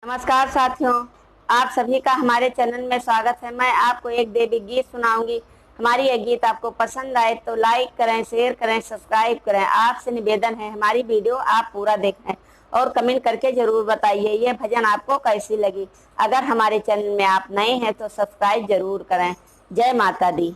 नमस्कार साथियों, आप सभी का हमारे चैनल में स्वागत है। मैं आपको एक देवी गीत सुनाऊंगी। हमारी यह गीत आपको पसंद आए तो लाइक करें, शेयर करें, सब्सक्राइब करें। आपसे निवेदन है हमारी वीडियो आप पूरा देखें और कमेंट करके जरूर बताइए ये भजन आपको कैसी लगी। अगर हमारे चैनल में आप नए हैं तो सब्सक्राइब जरूर करें। जय माता दी।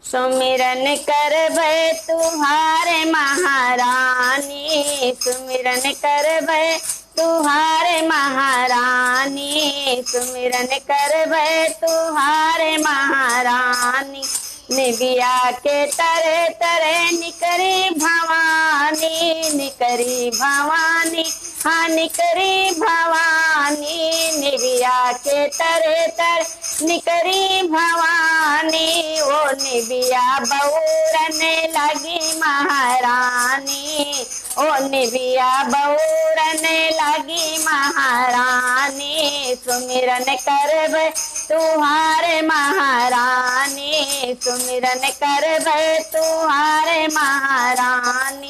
सुमिरन करबै तुहारे महारानी, सुमिरन करबै तुहारे महारानी, सुमिरन करबै तुहारे महारानी। निबिया के तरे तरे निकरी भवानी, निकरी भवानी, हाँ निकरी भवानी। निबिया के तरे तरे निकरी भवानी, ओ निबिया बउरने लगी महारानी, ओ निबिया बउरने लगी महारानी। सुमिरन करबै तुहारे महारानी, सुमिरन करबै तुहारे महारानी।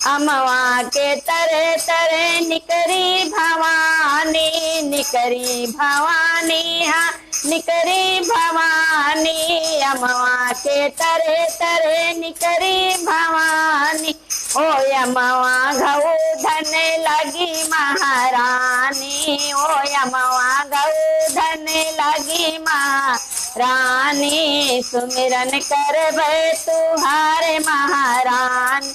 अमवा के तरे तरे निकरी भवानी, निकरी भवानी, हाँ निकरी भवानी। अमवा के तरे तरे निकरी भवानी, ओ अमवा घऊ धने लगी महारानी, ओ अमवा घऊ धने लगी महारानी। सुमिरन करबै तुहारे महारानी,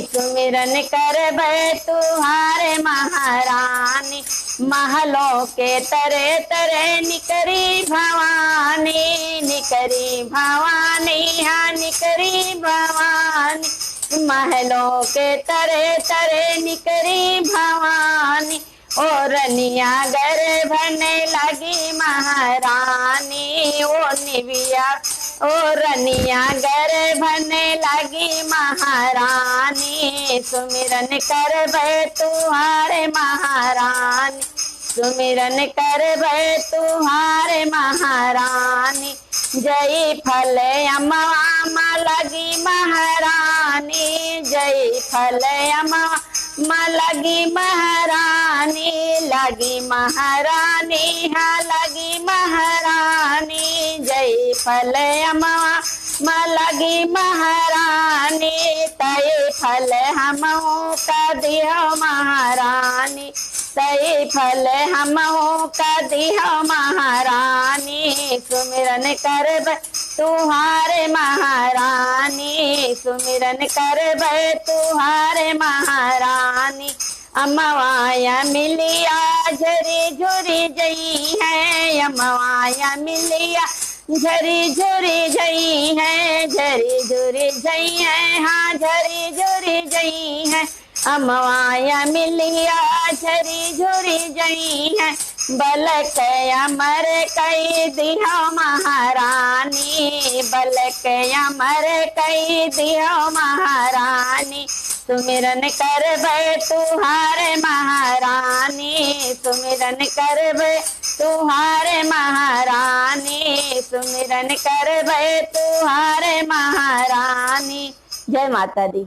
सुमिरन करबै तुहारे महारानी। महलों के तरे तरे निकरी भवानी, निकरी भवानी, हाँ निकरी भवानी। महलों के तरे तरे निकरी भवानी, ओ रनिया गर्भने लगी महारानी, ओ निबिया ओ रनिया गर्भने लगी महारानी। सुमिरन करबै तुहारे महारानी, सुमिरन करबै तुहारे महारानी। जय फल अमवा लगी महारानी, जय फल अमवा लगी महारानी, लगी महारानी, हाँ लगी महारानी। जय फल अमवा लगी महारानी, तय फल हमहू का दियो महारानी, तय फल हमहू का दियो महारानी। सुमिरन करबै तुहारे महारानी, सुमिरन करबै तुहारे महारानी। अमवाया मिलिया झरी झुरी जई है, अमवाया मिलिया झरी झुरी जई है, झरी झुरी जई है, हाँ झरी झुरी जई है। अमवाया मिलिया झरी झुरी जई है, बलक अमर कई दियो महारानी, बलक अमर कई दियो महारानी। सुमिरन करबै तुहारे महारानी, सुमिरन करबै तुहारे महारानी, सुमिरन करबै तुहारे महारानी। जय माता दी।